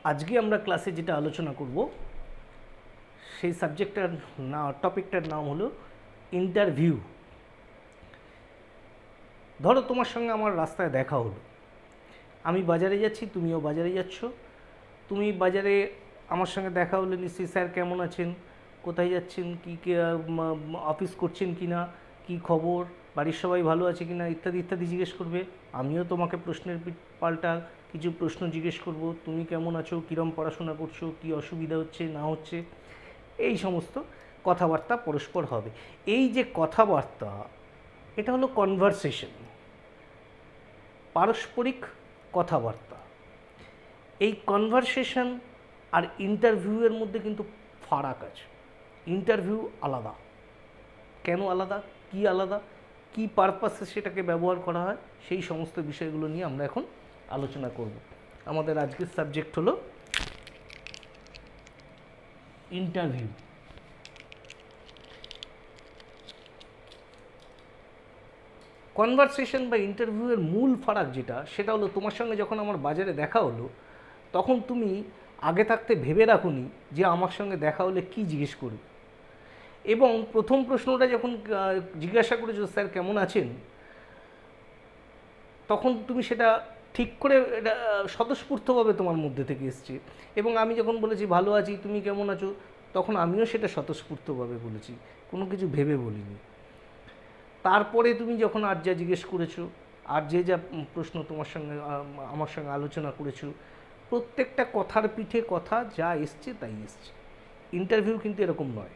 আজকে আমরা ক্লাসে যেটা আলোচনা করব সেই সাবজেক্টটার টপিকটার নাম হলো ইন্টারভিউ। ধরো তোমার সঙ্গে আমার রাস্তায় দেখা হলো, আমি বাজারে যাচ্ছি, তুমিও বাজারে যাচ্ছ। তুমি বাজারে আমার সঙ্গে দেখা হলে নিশ্চয়ই স্যার কেমন আছেন, কোথায় যাচ্ছেন, কী অফিস করছেন কি না, কী খবর, বাড়ির সবাই ভালো আছে কি না, ইত্যাদি ইত্যাদি জিজ্ঞেস করবে। আমিও তোমাকে প্রশ্নের পাল্টা কিছু প্রশ্ন জিজ্ঞেস করব। তুমি কেমন আছো, কীরম পড়াশোনা করছো, কী অসুবিধা হচ্ছে না হচ্ছে, এই সমস্ত কথাবার্তা পরস্পর হবে। এই যে কথাবার্তা, এটা হলো কনভারসেশন, পারস্পরিক কথাবার্তা। এই কনভারসেশন আর ইন্টারভিউয়ের মধ্যে কিন্তু ফারাক আছে। ইন্টারভিউ আলাদা। কেন আলাদা, কি আলাদা, কি পারপাসে সেটাকে ব্যবহার করা হয়, সেই সমস্ত বিষয়গুলো নিয়ে আমরা এখন আলোচনা করব। আমাদের আজকের সাবজেক্ট হলো ইন্টারভিউ। কনভারসেশন বা ইন্টারভিউয়ের মূল ফারাক যেটা, সেটা হলো তোমার সঙ্গে যখন আমার বাজারে দেখা হলো, তখন তুমি আগে থাকতে ভেবে রাখোনি যে আমার সঙ্গে দেখা হলে কি জিজ্ঞেস করবে, এবং প্রথম প্রশ্নটা যখন জিজ্ঞাসা করেছো স্যার কেমন আছেন, তখন তুমি সেটা ঠিক করে এটা স্বতঃস্ফূর্তভাবে তোমার মধ্যে থেকে এসছে। এবং আমি যখন বলেছি ভালো আছি, তুমি কেমন আছো, তখন আমিও সেটা স্বতঃস্ফূর্তভাবে বলেছি, কোনো কিছু ভেবে বলিনি। তারপরে তুমি যখন আর যা জিজ্ঞেস করেছো, আর যে যা প্রশ্ন তোমার সঙ্গে আমার সঙ্গে আলোচনা করেছো, প্রত্যেকটা কথার পিঠে কথা যা এসছে তাই এসছে। ইন্টারভিউ কিন্তু এরকম নয়।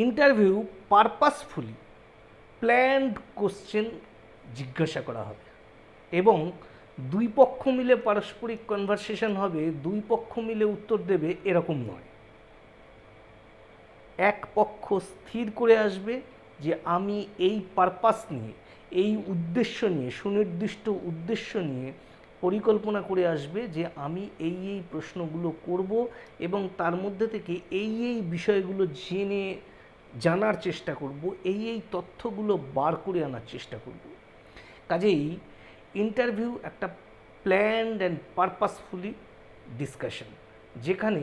ইন্টারভিউ পারপাসফুলি প্ল্যান্ড কোশ্চেন জিজ্ঞাসা করা হবে, এবং দুই পক্ষ মিলে পারস্পরিক কনভারসেশন হবে, দুই পক্ষ মিলে উত্তর দেবে এরকম নয়। এক পক্ষ স্থির করে আসবে যে আমি এই পারপাস নিয়ে, এই উদ্দেশ্য নিয়ে, সুনির্দিষ্ট উদ্দেশ্য নিয়ে পরিকল্পনা করে আসবে যে আমি এই এই প্রশ্নগুলো করব, এবং তার মধ্যে থেকে এই এই বিষয়গুলো জানার চেষ্টা করব, এই এই তথ্যগুলো বার করে আনার চেষ্টা করব। কাজেই ইন্টারভিউ একটা প্ল্যান্ড অ্যান্ড পারপাসফুলি ডিসকাশন, যেখানে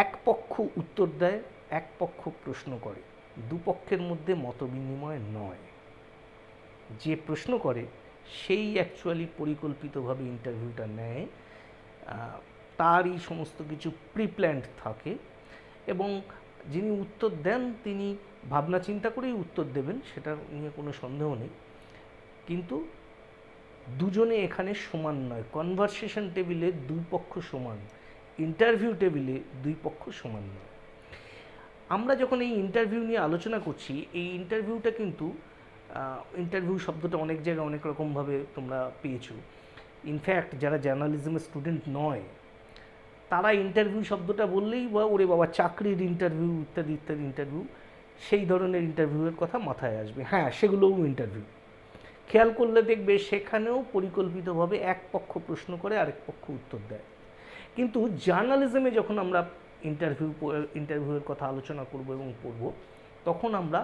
এক পক্ষ উত্তর দেয়, এক পক্ষ প্রশ্ন করে, দুপক্ষের মধ্যে মতবিনিময় নয়। যে প্রশ্ন করে সেই অ্যাকচুয়ালি পরিকল্পিতভাবে ইন্টারভিউটা নেয়, তারই সমস্ত কিছু প্রিপ্ল্যান্ড থাকে, এবং যিনি উত্তর দেন তিনি ভাবনা চিন্তা করেই উত্তর দেবেন, সেটা নিয়ে কোনো সন্দেহ নেই। কিন্তু দুজনে এখানে সমান নয়। কনভারসেশন টেবিলে দুই পক্ষ সমান, ইন্টারভিউ টেবিলে দুই পক্ষ সমান নয়। আমরা যখন এই ইন্টারভিউ নিয়ে আলোচনা করছি, এই ইন্টারভিউটা কিন্তু ইন্টারভিউ শব্দটা অনেক জায়গায় অনেক রকমভাবে তোমরা পেয়েছো। ইনফ্যাক্ট যারা জার্নালিজমের স্টুডেন্ট নয়, তারা ইন্টারভিউ শব্দটা বললেই বা ওরে বাবা চাকরির ইন্টারভিউ ইত্যাদি ইত্যাদি ইন্টারভিউ, সেই ধরনের ইন্টারভিউয়ের কথা মাথায় আসবে। হ্যাঁ, সেগুলোও ইন্টারভিউ। খেয়াল করলে দেখবে সেখানেও পরিকল্পিতভাবে এক পক্ষ প্রশ্ন করে, আরেক পক্ষ উত্তর দেয়। কিন্তু জার্নালিজমে যখন আমরা ইন্টারভিউয়ের কথা আলোচনা করব এবং পড়ব, তখন আমরা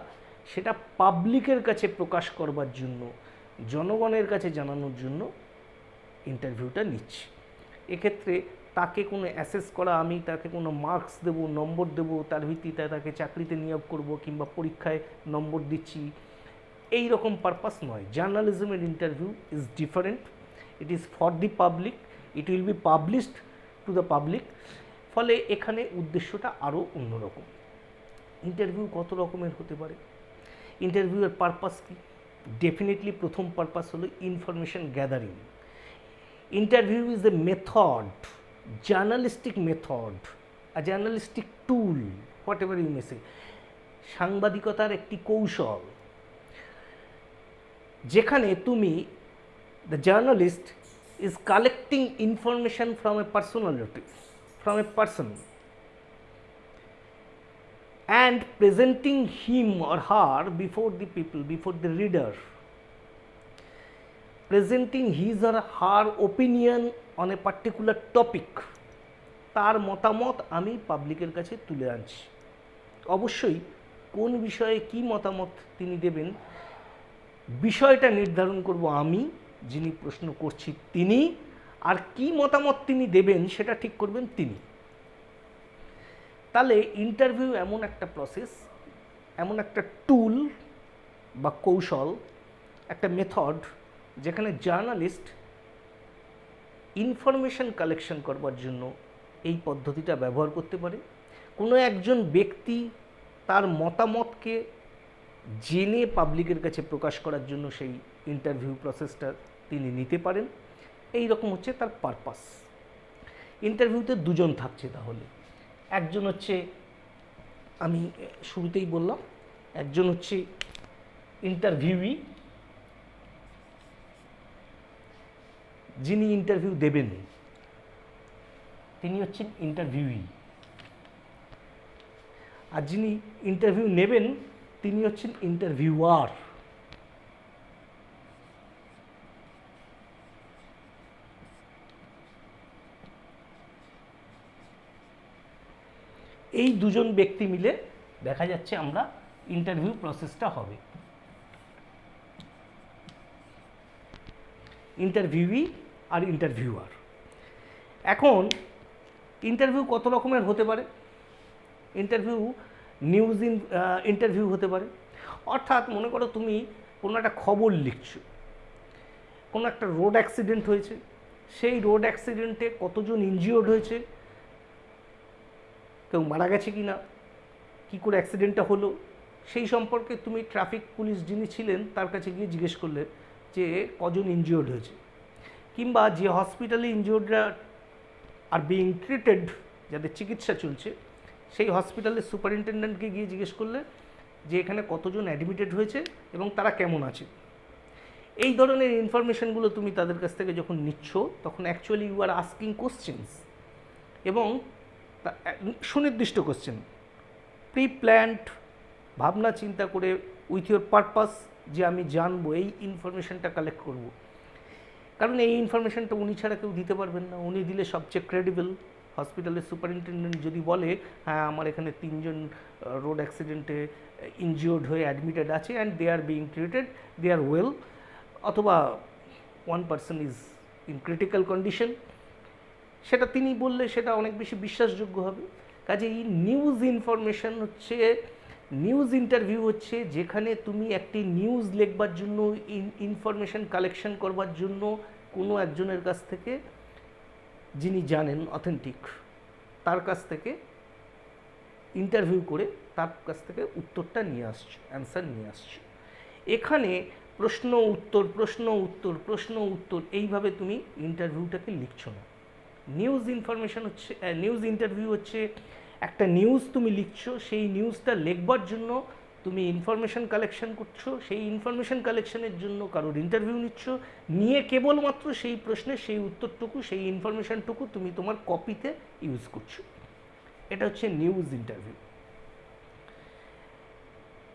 সেটা পাবলিকের কাছে প্রকাশ করবার জন্য, জনগণের কাছে জানানোর জন্য ইন্টারভিউটা নিচ্ছি। এক্ষেত্রে তাকে কোনো অ্যাসেস করা, আমি তাকে কোনো মার্কস দেবো, নম্বর দেবো, তার ভিত্তিতে তাকে চাকরিতে নিয়োগ করব কিংবা পরীক্ষায় নম্বর দিচ্ছি, এই রকম পারপাস নয়। জার্নালিজমের interview is different. It is for the public, it will be published to the public. ফলে এখানে উদ্দেশ্যটা আরও অন্যরকম। ইন্টারভিউ কত রকমের হতে পারে? ইন্টারভিউয়ের পারপাস কী? ডেফিনেটলি প্রথম পারপাস হলো information gathering. Interview is a method, journalistic method, a journalistic tool, whatever you may say. সাংবাদিকতার একটি কৌশল, যেখানে তুমি, the journalist is collecting information from a personality, from a person, and presenting him or her before the people, before the reader, presenting his or her opinion on a particular topic. তার মতামত আমি পাবলিকের কাছে তুলে আনছি। অবশ্যই কোন বিষয়ে কি মতামত তিনি দেবেন, বিষয়টা নির্ধারণ করব আমি, যিনি প্রশ্ন করছি তিনি, আর কি মতামত তিনি দেবেন সেটা ঠিক করবেন তিনি। তাহলে ইন্টারভিউ এমন একটা প্রসেস, এমন একটা টুল বা কৌশল, একটা মেথড, যেখানে জার্নালিস্ট ইনফরমেশন কালেকশন করবার জন্য এই পদ্ধতিটা ব্যবহার করতে পারে। কোনো একজন ব্যক্তি তার মতামতকে জেনে পাবলিকের কাছে প্রকাশ করার জন্য সেই ইন্টারভিউ প্রসেসটা তিনি নিতে পারেন। এই রকম হচ্ছে তার পারপাস। ইন্টারভিউতে দুজন থাকছে তাহলে, একজন হচ্ছে, আমি শুরুতেই বললাম, একজন হচ্ছে ইন্টারভিউই, যিনি ইন্টারভিউ দেবেন তিনি হচ্ছেন ইন্টারভিউই, আর যিনি ইন্টারভিউ নেবেন তিনি হচ্ছেন ইন্টারভিউয়ার। এই দুজন ব্যক্তি মিলে দেখা যাচ্ছে আমরা ইন্টারভিউ প্রসেসটা হবে। ইন্টারভিউই আর ইন্টারভিউয়ার। এখন ইন্টারভিউ কত রকমের হতে পারে? ইন্টারভিউ নিউজ ইন্টারভিউ হতে পারে। অর্থাৎ মনে করো তুমি কোনো একটা খবর লিখছো, কোনো একটা রোড অ্যাক্সিডেন্ট হয়েছে, সেই রোড অ্যাক্সিডেন্টে কতজন ইনজিওর্ড হয়েছে, কেউ মারা গেছে কি না, কী করে অ্যাক্সিডেন্টটা হলো, সেই সম্পর্কে তুমি ট্রাফিক পুলিশ যিনি ছিলেন তার কাছে গিয়ে জিজ্ঞেস করলে যে কজন ইনজিওর্ড হয়েছে। কিংবা যে হসপিটালে ইনজিওর্ডরা আর বিং ট্রিটেড, যাদের চিকিৎসা চলছে, সেই হসপিটালের সুপারিনটেন্ডেন্টকে গিয়ে জিজ্ঞেস করলে যে এখানে কতজন অ্যাডমিটেড হয়েছে এবং তারা কেমন আছে। এই ধরনের ইনফরমেশনগুলো তুমি তাদের কাছ থেকে যখন নিচ্ছ তখন actually you are asking questions, এবং সুনির্দিষ্ট কোশ্চেন, প্রি প্ল্যান্ড, ভাবনা চিন্তা করে, উইথ ইউর পারপাস, যে আমি জানবো, এই ইনফরমেশনটা কালেক্ট করব। কারণ এই ইনফরমেশনটা উনি ছাড়া কেউ দিতে পারবেন না, উনি দিলে সবচেয়ে ক্রেডিবল। হসপিটালের সুপারিনটেন্ডেন্ট যদি বলে হ্যাঁ আমার এখানে 3 জন রোড অ্যাক্সিডেন্টে ইনজিওর্ড হয়ে অ্যাডমিটেড আছে and they are being treated, they are well, অথবা 1 person is in critical condition, সেটা তিনি বললে সেটা অনেক বেশি বিশ্বাসযোগ্য হবে। কাজেই নিউজ ইনফরমেশন হচ্ছে, নিউজ ইন্টারভিউ হচ্ছে যেখানে তুমি একটি নিউজ লিখবার জন্য, ইনফরমেশন কালেকশন করবার জন্য কোনো একজনের কাছ থেকে, যিনি জানেন অথেন্টিক, তার কাছ থেকে ইন্টারভিউ করে তার কাছ থেকে উত্তরটা নিয়ে আসছো, অ্যান্সার নিয়ে আসছো। এখানে প্রশ্ন উত্তর প্রশ্ন উত্তর প্রশ্ন উত্তর এইভাবে তুমি ইন্টারভিউটাকে লিখছো না। নিউজ ইনফরমেশন হচ্ছে, নিউজ ইন্টারভিউ হচ্ছে একটা নিউজ তুমি লিখছো, সেই নিউজটা লিখবার জন্য তুমি ইনফরমেশন কালেকশন করছো, সেই ইনফরমেশন কালেকশনের জন্য কারোর ইন্টারভিউ নিচ্ছ, নিয়ে কেবলমাত্র সেই প্রশ্নের সেই উত্তরটুকু, সেই ইনফরমেশনটুকু তুমি তোমার কপিতে ইউজ করছো। এটা হচ্ছে নিউজ ইন্টারভিউ।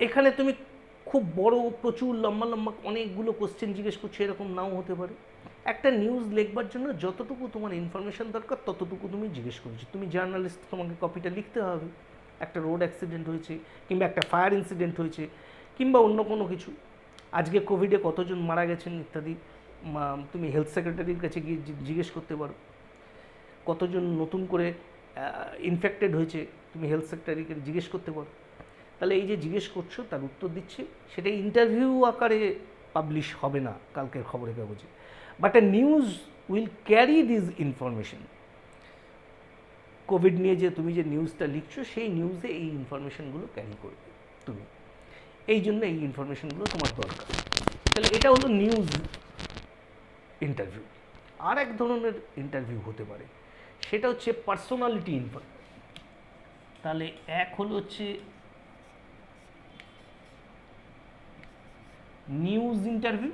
এখানে তুমি খুব বড়, প্রচুর লম্বা লম্বা অনেকগুলো কোশ্চেন জিজ্ঞেস করছো, এরকম নাও হতে পারে। একটা নিউজ লিখবার জন্য যতটুকু তোমার ইনফরমেশন দরকার ততটুকু তুমি জিজ্ঞেস করছো। তুমি জার্নালিস্ট, তোমাকে কপিটা লিখতে হবে। একটা রোড অ্যাক্সিডেন্ট হয়েছে, কিংবা একটা ফায়ার ইনসিডেন্ট হয়েছে, কিংবা অন্য কোনো কিছু, আজকে কোভিডে কতজন মারা গেছেন ইত্যাদি, তুমি হেলথ সেক্রেটারির কাছে গিয়ে জিজ্ঞেস করতে পারো। কতজন নতুন করে ইনফেক্টেড হয়েছে, তুমি হেলথ সেক্রেটারিকে জিজ্ঞেস করতে পারো। তাহলে এই যে জিজ্ঞেস করছো তার উত্তর দিচ্ছে, সেটা ইন্টারভিউ আকারে পাবলিশ হবে না কালকের খবরের কাগজে, but A news will carry this information. Covid নিয়ে যে তুমি যে নিউজটা লিখছো, সেই নিউজে এই ইনফরমেশনগুলো ক্যারি করবে তুমি, এই জন্য এই ইনফরমেশনগুলো তোমার দরকার। তাহলে এটা হলো নিউজ ইন্টারভিউ। আর এক ধরনের ইন্টারভিউ হতে পারে, সেটা হচ্ছে পার্সোনালিটি ইন্টারভিউ। তাহলে এক হলো হচ্ছে নিউজ ইন্টারভিউ,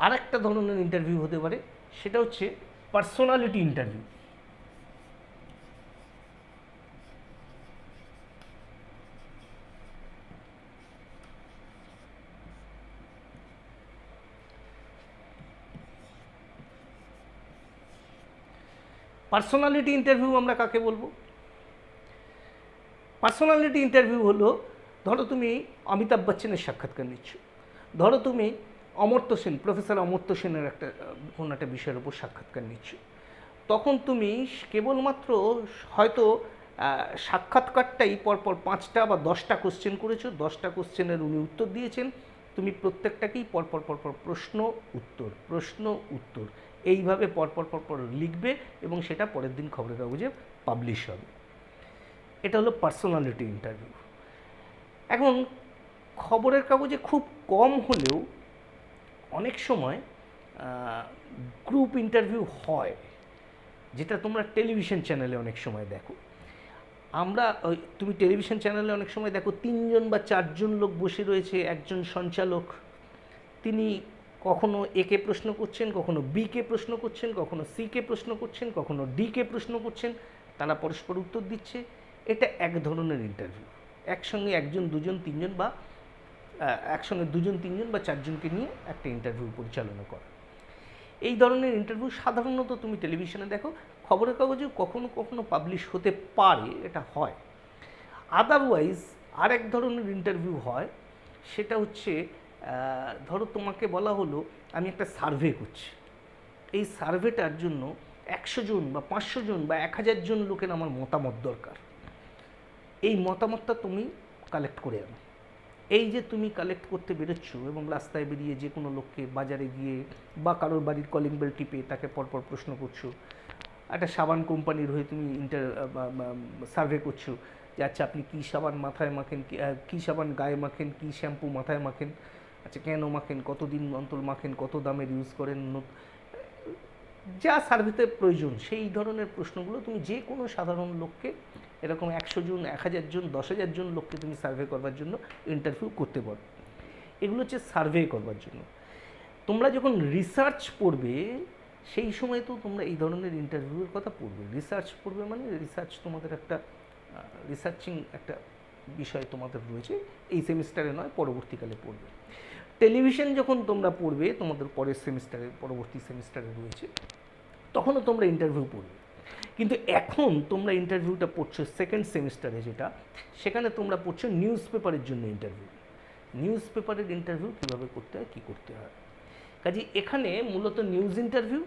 আর একটা ধরনের ইন্টারভিউ হতে পারে, সেটা হচ্ছে পার্সোনালিটি ইন্টারভিউ। পার্সোনালিটি ইন্টারভিউ আমরা কাকে বলবো? পার্সোনালিটি ইন্টারভিউ হলো ধরো তুমি অমিতাভ বচ্চনের সাক্ষাৎকার নিচ্ছ, ধরো তুমি অমর্ত্য সেন, প্রফেসর অমর্ত্য সেনের কোনো একটা বিষয়ের উপর সাক্ষাৎকার নিচ্ছ, তখন তুমি কেবলমাত্র হয়তো সাক্ষাৎকারটাই পরপর 5টা বা 10টা কোশ্চেন করেছো, 10টা কোশ্চেনের উনি উত্তর দিয়েছেন, তুমি প্রত্যেকটাকেই পরপর পরপর প্রশ্ন উত্তর এইভাবে পরপর লিখবে এবং সেটা পরের দিন খবরের কাগজে পাবলিশ হবে। এটা হলো পার্সোনালিটি ইন্টারভিউ। এখন খবরের কাগজে খুব কম হলেও অনেক সময় গ্রুপ ইন্টারভিউ হয়, যেটা তোমরা টেলিভিশন চ্যানেলে অনেক সময় দেখো। তুমি টেলিভিশন চ্যানেলে অনেক সময় দেখো 3জন বা 4জন লোক বসে রয়েছে, একজন সঞ্চালক, তিনি কখনো একে প্রশ্ন করছেন, কখনো বিকে প্রশ্ন করছেন, কখনো সিকে প্রশ্ন করছেন, কখনো ডিকে প্রশ্ন করছেন, তারা পরস্পর উত্তর দিচ্ছে। এটা এক ধরনের ইন্টারভিউ। একসঙ্গে 1জন 2জন 3জন বা একসঙ্গে 2জন 3জন বা 4জনকে নিয়ে একটা ইন্টারভিউ পরিচালনা করা। এই ধরনের ইন্টারভিউ সাধারণত তুমি টেলিভিশনে দেখো, খবরের কাগজেও কখনো কখনো পাবলিশ হতে পারে, এটা হয়। আদারওয়াইজ আরেক ধরনের ইন্টারভিউ হয়, সেটা হচ্ছে ধরো তোমাকে বলা হলো আমি একটা সার্ভে করছি, এই সার্ভেটার জন্য 100 জন বা 500 জন বা 1000 জন লোকের আমার মতামত দরকার। এই মতামতটা তুমি কালেক্ট করে আনো। এই যে তুমি কালেক্ট করতে বেরোচ্ছ এবং রাস্তায় বেরিয়ে যে কোনো লোককে, বাজারে গিয়ে বা কারোর বাড়ির কলিং বেল টিপে তাকে পরপর প্রশ্ন করছো, একটা সাবান কোম্পানির হয়ে তুমি সার্ভে করছো যে আচ্ছা আপনি কী সাবান মাথায় মাখেন, কী সাবান গায়ে মাখেন, কী শ্যাম্পু মাথায় মাখেন, আচ্ছা কেন মাখেন, কতদিন অন্তর মাখেন, কত দামের ইউজ করেন, যা সার্ভেতে প্রয়োজন সেই ধরনের প্রশ্নগুলো তুমি যে কোনো সাধারণ লোককে, এরকম 100 জন, 1000 জন, 10,000 জন লোককে তুমি সার্ভে করবার জন্য ইন্টারভিউ করতে পারো। এগুলো হচ্ছে সার্ভে করবার জন্য। তোমরা যখন রিসার্চ পড়বে সেই সময় তো তোমরা এই ধরনের ইন্টারভিউয়ের কথা পড়বে। রিসার্চ পড়বে মানে রিসার্চ তোমাদের একটা রিসার্চিং একটা বিষয় তোমাদের রয়েছে, এই সেমিস্টারে নয়, পরবর্তীকালে পড়বে। টেলিভিশন যখন তোমরা পড়বে তোমাদের পরের সেমিস্টারে, পরবর্তী সেমিস্টারে রয়েছে, তখনও তোমরা ইন্টারভিউ পড়বে। কিন্তু এখন তোমরা ইন্টারভিউটা পড়ছো সেকেন্ড সেমিস্টারে, যেটা সেখানে তোমরা পড়ছো নিউজ পেপারের জন্য ইন্টারভিউ। নিউজ পেপারের ইন্টারভিউ কীভাবে করতে হয়, কী করতে হয়। কাজে এখানে মূলত নিউজ ইন্টারভিউ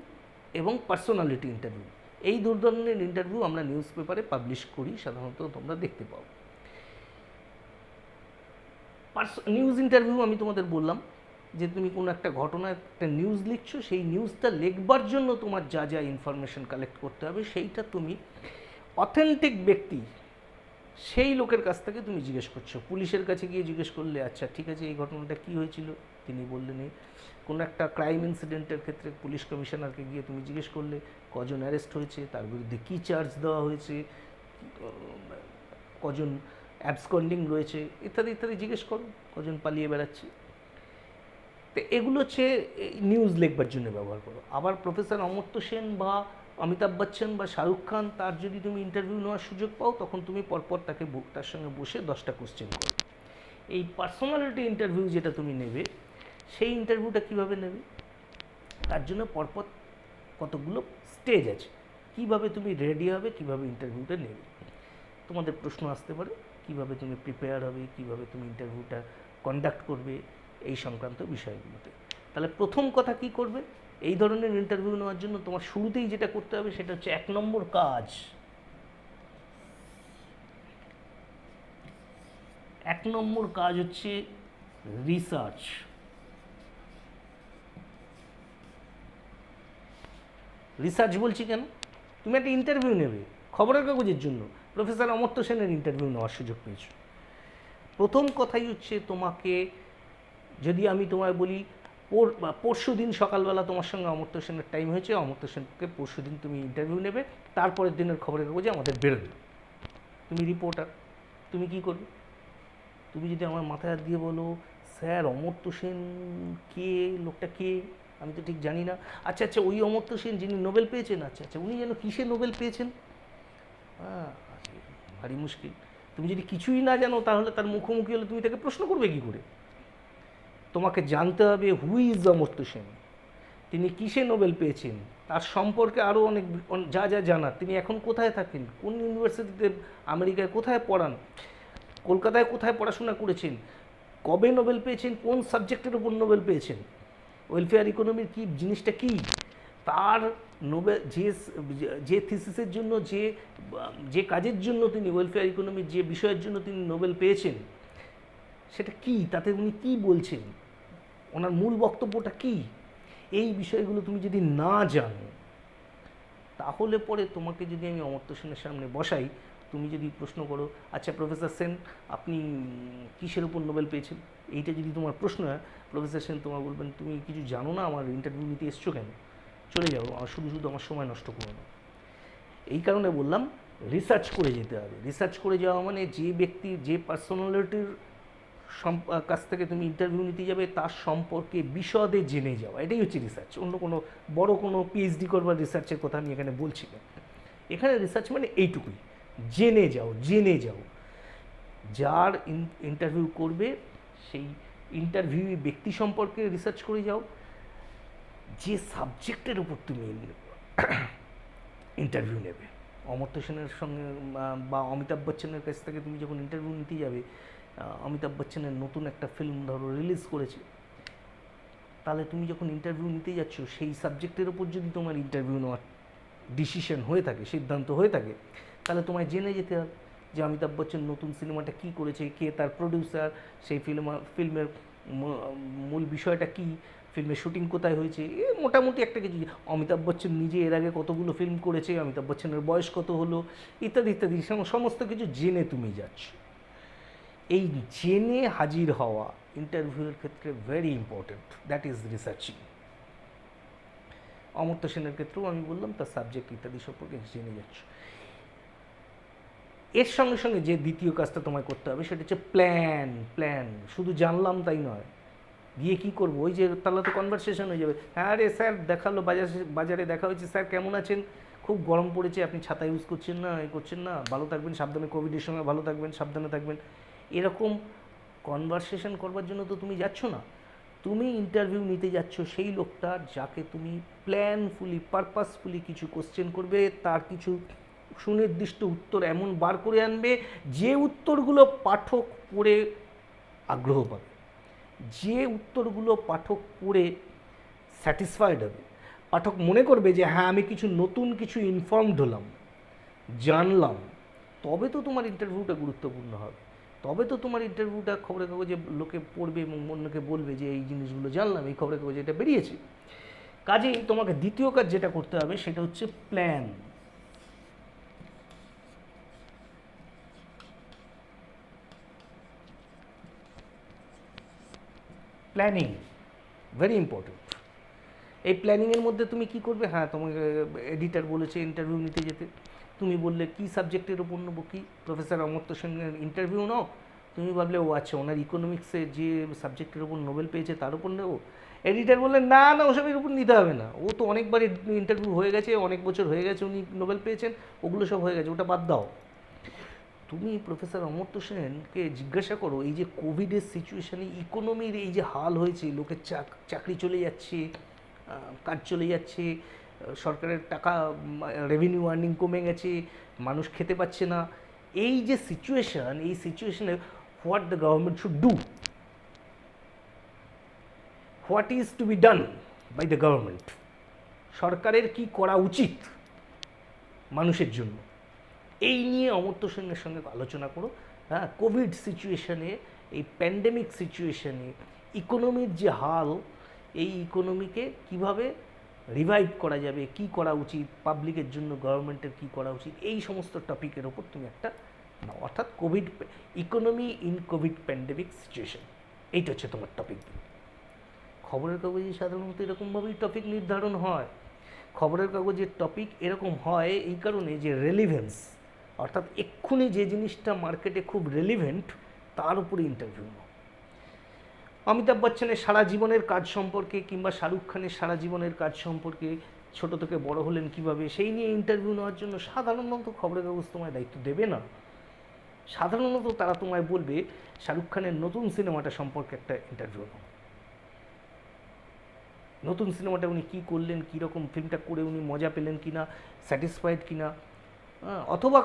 এবং পার্সোনালিটি ইন্টারভিউ, এই দু ধরনের ইন্টারভিউ আমরা নিউজ পেপারে পাবলিশ করি, সাধারণত তোমরা দেখতে পাও। নিউজ ইন্টারভিউ আমি তোমাদের বললাম যে তুমি কোনো একটা ঘটনা, একটা নিউজ লিখছো, সেই নিউজটা লিখবার জন্য তোমার যা যা ইনফরমেশন কালেক্ট করতে হবে সেইটা তুমি অথেন্টিক ব্যক্তি, সেই লোকের কাছ থেকে তুমি জিজ্ঞেস করছো। পুলিশের কাছে গিয়ে জিজ্ঞেস করলে আচ্ছা ঠিক আছে এই ঘটনাটা কী হয়েছিল, তিনি বললেন এই। কোনো একটা ক্রাইম ইনসিডেন্টের ক্ষেত্রে পুলিশ কমিশনারকে গিয়ে তুমি জিজ্ঞেস করলে কজন অ্যারেস্ট হয়েছে, তার বিরুদ্ধে কী চার্জ দেওয়া হয়েছে, কজন অ্যাবসকন্ডিং রয়েছে, ইত্যাদি ইত্যাদি জিজ্ঞেস করো, কজন পালিয়ে বেড়াচ্ছে। তো এগুলো হচ্ছে নিউজ লিখবার জন্য ব্যবহার করো। আবার প্রফেসর অমর্ত্য সেন বা অমিতাভ বচ্চন বা শাহরুখ খান, তার যদি তুমি ইন্টারভিউ নেওয়ার সুযোগ পাও, তখন তুমি পরপর তার সঙ্গে বসে 10টা কোশ্চেন করো। এই পার্সোনালিটি ইন্টারভিউ যেটা তুমি নেবে, সেই ইন্টারভিউটা কীভাবে নেবে, তার জন্য পরপর কতগুলো স্টেজ আছে, কীভাবে তুমি রেডি হবে, কীভাবে ইন্টারভিউটা নেবে। তোমাদের প্রশ্ন আসতে পারে কীভাবে তুমি প্রিপেয়ার হবে, কীভাবে তুমি ইন্টারভিউটা কন্ডাক্ট করবে, এই সংক্রান্ত বিষয়গুলোতে। তাহলে প্রথম কথা কি করবে, এই ধরনের ইন্টারভিউ নেওয়ার জন্য তোমার শুরুতেই যেটা করতে হবে সেটা হচ্ছে 1 নম্বর কাজ। 1 নম্বর কাজ হচ্ছে রিসার্চ। রিসার্চ বলছি কেন, তুমি একটা ইন্টারভিউ নেবে খবরের কাগজের জন্য, প্রফেসর অমর্ত্য সেনের ইন্টারভিউ নেওয়ার সুযোগ পেয়েছো। প্রথম কথাই হচ্ছে তোমাকে, যদি আমি তোমায় বলি পরশু দিন সকালবেলা তোমার সঙ্গে অমর্ত্য সেনের টাইম হয়েছে, অমর্ত্য সেনকে পরশু দিন তুমি ইন্টারভিউ নেবে, তারপরের দিনের খবরের কাগজে আমাদের বেরোবে, তুমি রিপোর্টার, তুমি কি করবে? তুমি যদি আমার মাথায় হাত দিয়ে বলো স্যার অমর্ত্য সেন কে, লোকটা কে, আমি তো ঠিক জানি না, আচ্ছা আচ্ছা ওই অমর্ত্য সেন যিনি নোবেল পেয়েছেন, আচ্ছা আচ্ছা উনি যেন কিসে নোবেল পেয়েছেন, ভারী মুশকিল। তুমি যদি কিছুই না জানো তাহলে তার মুখোমুখি হলে তুমি তাকে প্রশ্ন করবে কী করে? তোমাকে জানতে হবে হু ইজ অমর্ত্য সেন, তিনি কিসে নোবেল পেয়েছেন, তার সম্পর্কে আরও অনেক যা যা জানার, তিনি এখন কোথায় থাকেন, কোন ইউনিভার্সিটিতে আমেরিকায় কোথায় পড়ান, কলকাতায় কোথায় পড়াশোনা করেছেন, কবে নোবেল পেয়েছেন, কোন সাবজেক্টের উপর নোবেল পেয়েছেন, ওয়েলফেয়ার ইকোনমির কি জিনিসটা কি, তার নোবেল যে থিসিসের জন্য যে কাজের জন্য তিনি ওয়েলফেয়ার ইকোনমির যে বিষয়ের জন্য তিনি নোবেল পেয়েছেন সেটা কি, তাতে উনি কি বলছেন, ওনার মূল বক্তব্যটা কি, এই বিষয়গুলো তুমি যদি না জানো তাহলে পরে তোমাকে যদি আমি অমর্ত্য সেনের সামনে বসাই, তুমি যদি প্রশ্ন করো আচ্ছা প্রফেসর সেন আপনি কিসের উপর নোবেল পেয়েছেন, এইটা যদি তোমার প্রশ্ন হয়, প্রফেসর সেন তোমার বলবেন তুমি কিছু জানো না, আমার ইন্টারভিউ নিতে এসছো কেন, চলে যাও, শুধু শুধু আমার সময় নষ্ট করো না। এই কারণে বললাম রিসার্চ করে যেতে হবে। রিসার্চ করে যাওয়া মানে যে ব্যক্তি যে পার্সোনালিটির কাছ থেকে তুমি ইন্টারভিউ নিতে যাবে তার সম্পর্কে বিশদে জেনে যাওয়া, এটাই হচ্ছে রিসার্চ। অন্য কোনো বড় কোনো পিএইচডি করবার রিসার্চের কথা আমি এখানে বলছি না। এখানে রিসার্চ মানে এইটুকুই, জেনে যাও যার ইন্টারভিউ করবে সেই ইন্টারভিউ ব্যক্তি সম্পর্কে রিসার্চ করে যাও, যে সাবজেক্টের উপর তুমি ইন্টারভিউ নেবে। অমর্ত্য সেনের সঙ্গে বা অমিতাভ বচ্চনের কাছ থেকে তুমি যখন ইন্টারভিউ নিতে যাবে, অমিতাভ বচ্চনের নতুন একটা ফিল্ম ধরো রিলিজ করেছে, তাহলে তুমি যখন ইন্টারভিউ নিতে যাচ্ছ সেই সাবজেক্টের ওপর যদি তোমার ইন্টারভিউ নেওয়ার ডিসিশন হয়ে থাকে, সিদ্ধান্ত হয়ে থাকে, তাহলে তোমায় জেনে যেতে হবে যে অমিতাভ বচ্চন নতুন সিনেমাটা কী করেছে, কে তার প্রডিউসার, সেই ফিল্মের মূল বিষয়টা কী, ফিল্মের শুটিং কোথায় হয়েছে, এ মোটামুটি একটা কিছু, অমিতাভ বচ্চন নিজে এর আগে কতগুলো ফিল্ম করেছে, অমিতাভ বচ্চনের বয়স কত হলো, ইত্যাদি ইত্যাদি সমস্ত কিছু জেনে তুমি যাচ্ছ। এই জেনে হাজির হওয়া ইন্টারভিউয়ের ক্ষেত্রে very important, that is researching. Amartya সেনের ক্ষেত্রেও আমি বললাম তার সাবজেক্ট ইত্যাদি সম্পর্কে জেনে যাচ্ছ। এর সঙ্গে সঙ্গে যে দ্বিতীয় কাজটা তোমায় করতে হবে সেটা হচ্ছে প্ল্যান। শুধু জানলাম তাই নয়, গিয়ে কী করবো, ওই যে তাহলে তো কনভারসেশন হয়ে যাবে, হ্যাঁ রে স্যার দেখালো, বাজারে দেখা হয়েছে, স্যার কেমন আছেন, খুব গরম পড়েছে, আপনি ছাতা ইউজ করছেন না, করছেন না, ভালো থাকবেন সাবধানে, কোভিডের সময় ভালো থাকবেন, সাবধানে থাকবেন, এরকম কনভারসেশন করবার জন্য তো তুমি যাচ্ছ না। তুমি ইন্টারভিউ নিতে যাচ্ছ সেই লোকটার যাকে তুমি প্ল্যানফুলি পারপাসফুলি কিছু কোশ্চেন করবে, তার কিছু সুনির্দিষ্ট উত্তর এমন বার করে আনবে যে উত্তরগুলো পাঠক পড়ে আগ্রহ পাবে, যে উত্তরগুলো পাঠক পড়ে স্যাটিসফাইড হবে, পাঠক মনে করবে যে হ্যাঁ আমি কিছু নতুন কিছু ইনফর্মড হলাম, জানলাম, তবে তো তোমার ইন্টারভিউটা গুরুত্বপূর্ণ হবে, তবে তো তোমার ইন্টারভিউটা খবরের কাগজে লোকে পড়বে এবং অন্যকে বলবে যে এই জিনিসগুলো জানলাম, এই খবরের কাগজে এটা বেরিয়েছে। কাজেই তোমাকে দ্বিতীয় কাজ যেটা করতে হবে সেটা হচ্ছে প্ল্যানিং, ভেরি ইম্পর্টেন্ট। এই প্ল্যানিংয়ের মধ্যে তুমি কি করবে, হ্যাঁ তোমাকে এডিটার বলেছে ইন্টারভিউ নিতে যেতে, তুমি বললে কি সাবজেক্টের ওপর নেবো, কি প্রফেসর অমর্ত্য সেনের ইন্টারভিউ নাও, তুমি ভাবলে ও আচ্ছা ওনার ইকোনমিক্সে যে সাবজেক্টের ওপর নোবেল পেয়েছে তার উপর নেবো, এডিটার বললেন না না ওসবের উপর নিতে হবে না, ও তো অনেকবার ইন্টারভিউ হয়ে গেছে, অনেক বছর হয়ে গেছে উনি নোবেল পেয়েছেন, ওগুলো সব হয়ে গেছে, ওটা বাদ দাও। তুমি প্রফেসর অমর্ত্য সেনকে জিজ্ঞাসা করো এই যে কোভিডের সিচুয়েশানে ইকোনমির এই যে হাল হয়েছে, লোকের চাকরি চলে যাচ্ছে, কাজ চলে যাচ্ছে, সরকারের টাকা রেভিনিউ আর্নিং কমে গেছে, মানুষ খেতে পাচ্ছে না, এই যে সিচুয়েশান, এই সিচুয়েশানে what the government should do, what is to be done by the government, সরকারের কি করা উচিত মানুষের জন্য, এই নিয়ে অমর্ত্য সেনের সঙ্গে আলোচনা করো। হ্যাঁ, কোভিড সিচুয়েশানে, এই প্যান্ডেমিক সিচুয়েশানে ইকোনমির যে হাল, এই ইকোনমিকে কিভাবে রিভাইভ করা যাবে, কি করা উচিত, পাবলিকের জন্য গভর্নমেন্টের কি করা উচিত, এই সমস্ত টপিকের ওপর তুমি একটা নাও, অর্থাৎ economy in Covid pandemic situation, এইটা হচ্ছে তোমার টপিক। খবরের কাগজে সাধারণত এরকমভাবেই টপিক নির্ধারণ হয়। খবরের কাগজের টপিক এরকম হয় এই কারণে যে রেলিভেন্স, অর্থাৎ এক্ষুনি যে জিনিসটা মার্কেটে খুব রেলিভেন্ট তার উপরে ইন্টারভিউ নাও। অমিতাভ বচ্চনের সারা জীবনের কাজ সম্পর্কে কিংবা শাহরুখ খানের সারা জীবনের কাজ সম্পর্কে, ছোট থেকে বড় হলেন কিভাবে, সেই নিয়ে ইন্টারভিউ নেওয়ার জন্য সাধারণত খবরের কাগজ তোমায় দায়িত্ব দেবে না। সাধারণত তারা তোমায় বলবে শাহরুখ খানের নতুন সিনেমাটা সম্পর্কে একটা ইন্টারভিউ নাও, নতুন সিনেমাটা উনি কী করলেন, কীরকম ফিল্মটা করে উনি মজা পেলেন কিনা, স্যাটিসফাইড কিনা, অথবা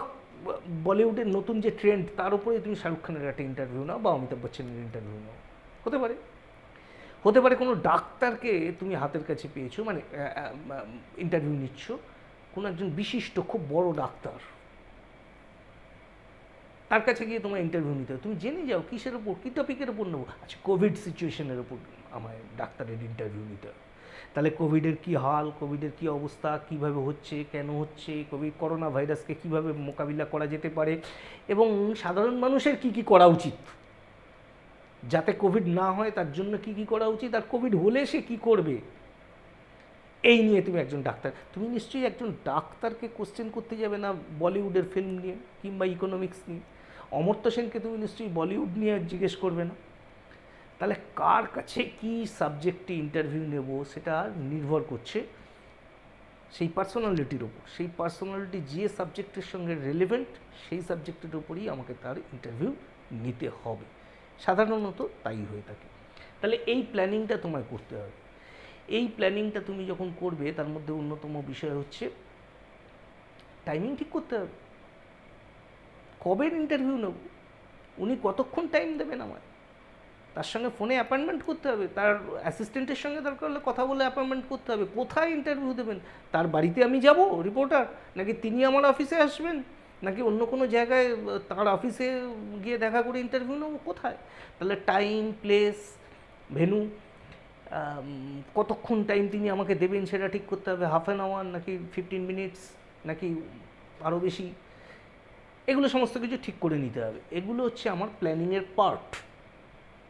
বলিউডের নতুন যে ট্রেন্ড তার উপরে তুমি শাহরুখ খানের একটা ইন্টারভিউ নাও বা অমিতাভ বচ্চনের ইন্টারভিউ নাও, হতে পারে। হতে পারে কোনো ডাক্তারকে তুমি হাতের কাছে পেয়েছো, মানে ইন্টারভিউ নিচ্ছ, কোনো একজন বিশিষ্ট খুব বড় ডাক্তার, তার কাছে গিয়ে তোমার ইন্টারভিউ নিতে হবে। তুমি জেনে যাও কিসের ওপর, কী টপিকের ওপর নেবো। আচ্ছা, কোভিড সিচুয়েশনের ওপর আমায় ডাক্তারের ইন্টারভিউ নিতে হবে। তাহলে কোভিডের কী হাল, কোভিডের কী অবস্থা, কীভাবে হচ্ছে, কেন হচ্ছে, করোনা ভাইরাসকে কীভাবে মোকাবিলা করা যেতে পারে, এবং সাধারণ মানুষের কী কী করা উচিত যাতে কোভিড না হয়, তার জন্য কী কী করা উচিত, আর কোভিড হলে সে কী করবে, এই নিয়ে তুমি একজন ডাক্তার। তুমি নিশ্চয়ই একজন ডাক্তারকে কোশ্চেন করতে যাবে না বলিউডের ফিল্ম নিয়ে কিংবা ইকোনমিক্স নিয়ে। অমর্ত্য সেনকে তুমি নিশ্চয়ই বলিউড নিয়ে জিজ্ঞেস করবে না। তাহলে কার কাছে কী সাবজেক্টে ইন্টারভিউ নেব সেটা নির্ভর করছে সেই পার্সোনালিটির ওপর। সেই পার্সোনালিটি যে সাবজেক্টের সঙ্গে রেলেভেন্ট, সেই সাবজেক্টের ওপরই আমাকে তার ইন্টারভিউ নিতে হবে, সাধারণত তাই হয়ে থাকে। তাহলে এই প্ল্যানিংটা তোমায় করতে হবে। এই প্ল্যানিংটা তুমি যখন করবে, তার মধ্যে অন্যতম বিষয় হচ্ছে টাইমিং ঠিক করতে হবে। কবে ইন্টারভিউ নেব, উনি কতক্ষণ টাইম দেবেন আমায়, তার সঙ্গে ফোনে অ্যাপয়েন্টমেন্ট করতে হবে, তার অ্যাসিস্ট্যান্টের সঙ্গে দরকার হলে কথা বলে অ্যাপয়েন্টমেন্ট করতে হবে। কোথায় ইন্টারভিউ দেবেন, তার বাড়িতে আমি যাব রিপোর্টার, নাকি তিনি আমার অফিসে আসবেন, নাকি অন্য কোনো জায়গায় তার অফিসে গিয়ে দেখা করে ইন্টারভিউ নেবো, কোথায়। তাহলে টাইম, প্লেস, ভেন্যু, কতক্ষণ টাইম তিনি আমাকে দেবেন সেটা ঠিক করতে হবে। হাফ অ্যান আওয়ার, নাকি 15 মিনিটস, নাকি আরও বেশি, এগুলো সমস্ত কিছু ঠিক করে নিতে হবে। এগুলো হচ্ছে আমার প্ল্যানিংয়ের পার্ট।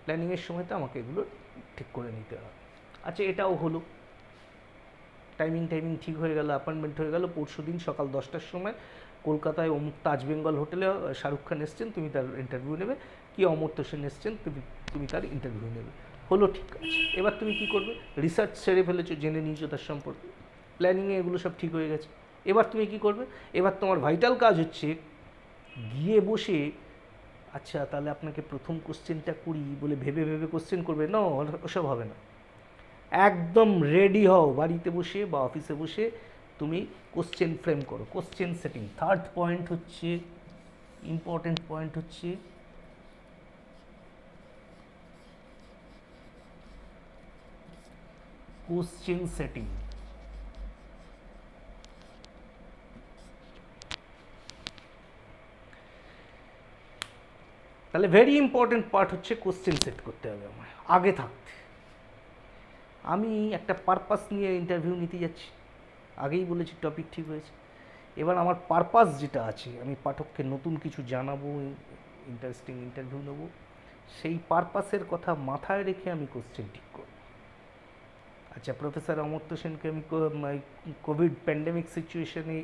প্ল্যানিংয়ের সময় তো আমাকে এগুলো ঠিক করে নিতে হবে। আচ্ছা, এটাও হলো, টাইমিং ঠিক হয়ে গেল, অ্যাপয়েন্টমেন্ট হয়ে গেল। পরশু দিন সকাল 10টার সময় কলকাতায় অমুক তাজ বেঙ্গল হোটেলে শাহরুখ খান এসছেন, তুমি তার ইন্টারভিউ নেবে, কি অমর্ত্য সেন এসছেন, তুমি তার ইন্টারভিউ নেবে। হলো, ঠিক আছে। এবার তুমি কি করবে, রিসার্চ সেরে ফেলেছো, জেনে নিয়েছো তার সম্পর্কে, প্ল্যানিংয়ে এগুলো সব ঠিক হয়ে গেছে। এবার তুমি কি করবে, এবার তোমার ভাইটাল কাজ হচ্ছে গিয়ে বসে, আচ্ছা তাহলে আপনাকে প্রথম কোশ্চেনটা করি বলে ভেবে ভেবে কোশ্চেন করবে না, ওসব হবে না। একদম রেডি হও, বাড়িতে বসে বা অফিসে বসে তুমি কোশ্চেন ফ্রেম করো, কোশ্চেন সেটিং। থার্ড পয়েন্ট হচ্ছে, ইম্পর্টেন্ট পয়েন্ট হচ্ছে কোশ্চেন সেটিং। তাহলে ভেরি ইম্পর্টেন্ট পার্ট হচ্ছে কোশ্চেন সেট করতে হবে আমার আগে থাকতে। আমি একটা পারপাস নিয়ে ইন্টারভিউ নিতে যাচ্ছি, আগেই বলেছি টপিক ঠিক হয়েছে। এবার আমার পারপাস যেটা আছে, আমি পাঠককে নতুন কিছু জানাবো, ইন্টারেস্টিং ইন্টারভিউ নেবো, সেই পারপাসের কথা মাথায় রেখে আমি কোশ্চেন ঠিক করব। আচ্ছা, প্রফেসর অমর্ত্য সেনকে আমি কোভিড প্যান্ডেমিক সিচুয়েশনে